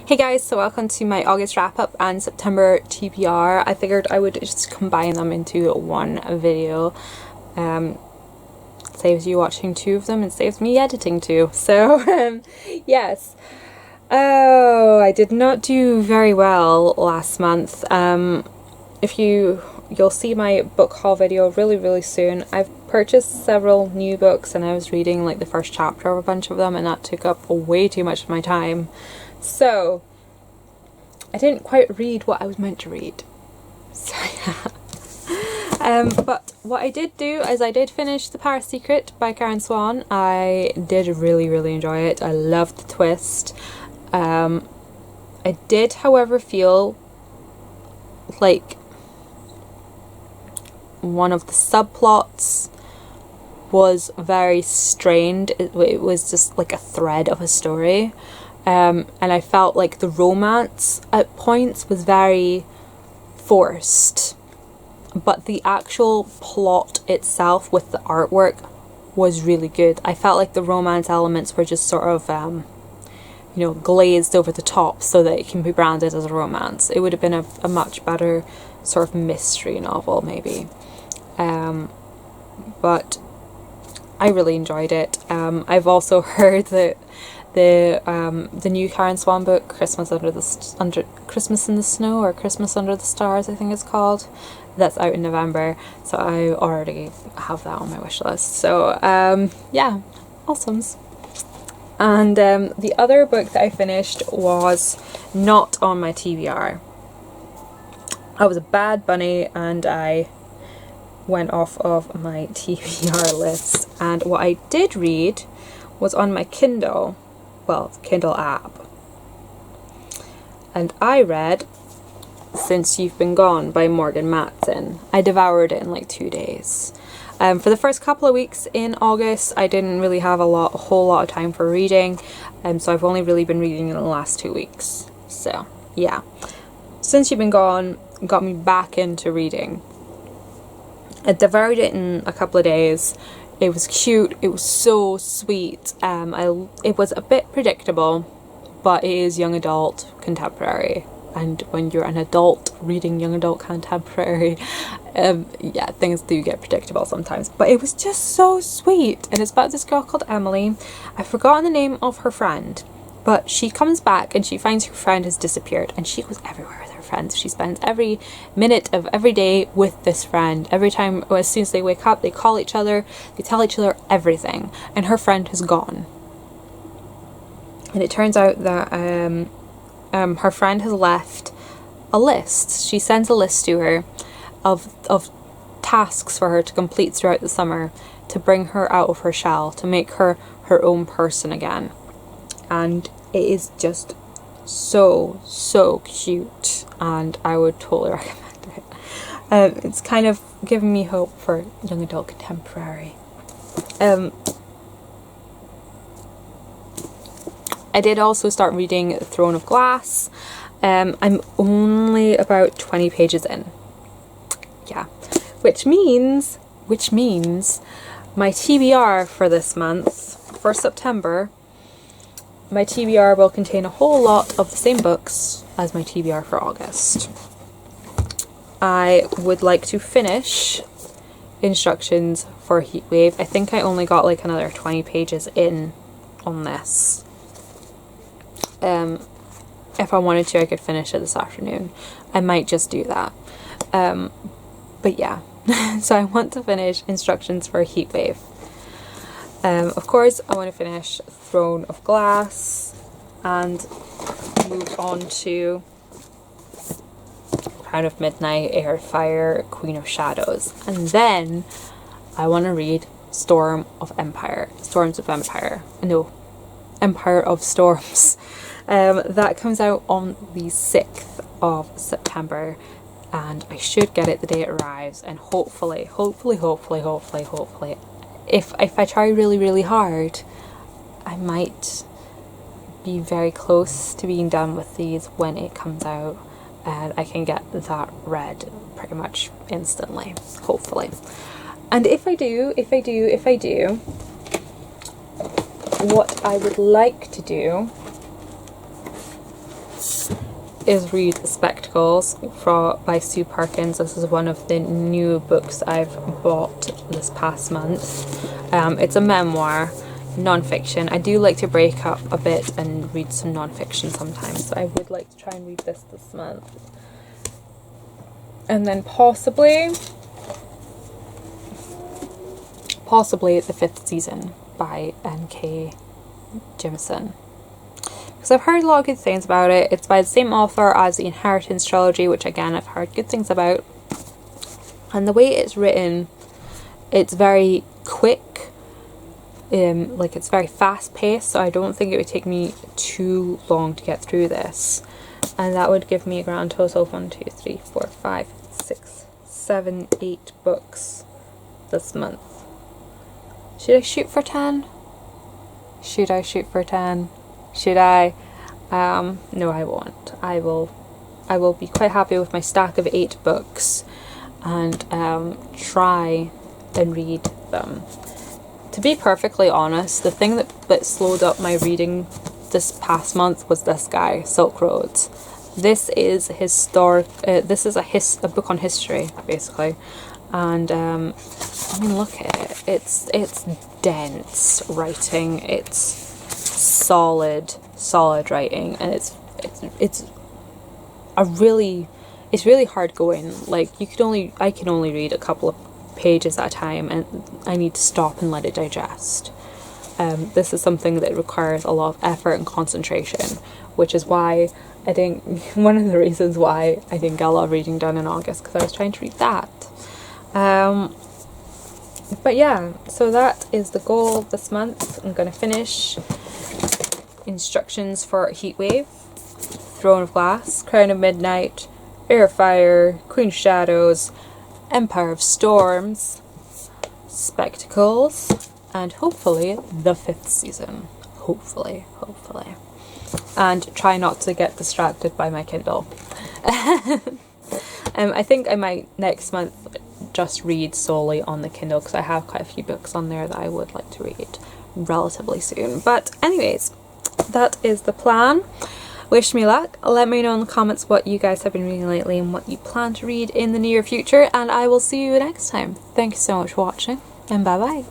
Hey guys, so welcome to my August wrap up and September TBR. I figured I would just combine them into one video. Saves you watching two of them and saves me editing too. So yes. Oh, I did not do very well last month. You'll see my book haul video really soon. I've purchased several new books and I was reading like the first chapter of a bunch of them, and that took up way too much of my time. So I didn't quite read what I was meant to read. So yeah. But what I did do is I did finish The Paris Secret by Karen Swan. I did really enjoy it. I loved the twist. I did, however, feel like one of the subplots was very strained. It was just like a thread of a story. And I felt like the romance at points was very forced, but the actual plot itself with the artwork was really good. I felt like the romance elements were just sort of glazed over the top so that it can be branded as a romance. It would have been a much better sort of mystery novel maybe. But I really enjoyed it. I've also heard that the new Karen Swan book, Christmas in the Snow, or Christmas Under the Stars, I think it's called, that's out in November, so I already have that on my wish list. So yeah, awesomes. And the other book that I finished was not on my TBR. I was a bad bunny and I went off of my TBR list, and what I did read was on my Kindle. Well, Kindle app. And I read Since You've Been Gone by Morgan Matson. I devoured it in like 2 days. For the first couple of weeks in August, I didn't really have a whole lot of time for reading, so I've only really been reading in the last 2 weeks. So yeah, Since You've Been Gone got me back into reading. I devoured it in a couple of days. It was cute, it was so sweet. It was a bit predictable, but it is young adult contemporary, and when you're an adult reading young adult contemporary, yeah, things do get predictable sometimes, but it was just so sweet. And it's about this girl called Emily. I've forgotten the name of her friend, but she comes back and she finds her friend has disappeared, and she goes everywhere with her friends. She spends every minute of every day with this friend. Every time, as soon as they wake up, they call each other, they tell each other everything, and her friend has gone. And it turns out that her friend has left a list. She sends a list to her of tasks for her to complete throughout the summer to bring her out of her shell, to make her her own person again. And it is just so cute, and I would totally recommend it. It's kind of giving me hope for young adult contemporary. I did also start reading Throne of Glass. I'm only about 20 pages in. Yeah, which means my TBR for this month, for September, my TBR will contain a whole lot of the same books as my TBR for August. I would like to finish Instructions for a Heatwave. I think I only got like another 20 pages in on this. If I wanted to, I could finish it this afternoon. I might just do that. But yeah, so I want to finish Instructions for a Heatwave. Of course, I want to finish Throne of Glass and move on to Crown of Midnight, Air of Fire, Queen of Shadows. And then I want to read Storms of Empire. No, Empire of Storms. That comes out on the 6th of September. And I should get it the day it arrives, and hopefully, if I try really hard, I might be very close to being done with these when it comes out, and I can get that read pretty much instantly, hopefully. And if I do, what I would like to do is read Spectacles by Sue Perkins. This is one of the new books I've bought this past month. It's a memoir, non-fiction. I do like to break up a bit and read some non-fiction sometimes, so I would like to try and read this month. And then possibly The Fifth Season by N.K. Jemisin. Because I've heard a lot of good things about it. It's by the same author as the Inheritance trilogy, which again I've heard good things about. And the way it's written, it's very quick. Like it's very fast paced, so I don't think it would take me too long to get through this. And that would give me a grand total of 1, 2, 3, 4, 5, 6, 7, 8 books this month. Should I shoot for 10? Should I shoot for 10? Should I? No, I won't. I will be quite happy with my stack of 8 books and try and read them. To be perfectly honest, the thing that slowed up my reading this past month was this guy, Silk Roads. This is historic. This is a book on history, basically, and I mean, look at it. It's dense writing. It's solid writing, and it's really hard going. Like I can only read a couple of pages at a time, and I need to stop and let it digest. This is something that requires a lot of effort and concentration, which is why one of the reasons why I didn't get a lot of reading done in August, because I was trying to read that. But yeah, so that is the goal this month. I'm going to finish Instructions for Heatwave, Throne of Glass, Crown of Midnight, Air of Fire, Queen of Shadows, Empire of Storms, Spectacles, and hopefully The Fifth Season. Hopefully. And try not to get distracted by my Kindle. I think I might next month just read solely on the Kindle, because I have quite a few books on there that I would like to read relatively soon. But anyways, that is the plan. Wish me luck. Let me know in the comments what you guys have been reading lately and what you plan to read in the near future, and I will see you next time. Thank you so much for watching, and bye bye.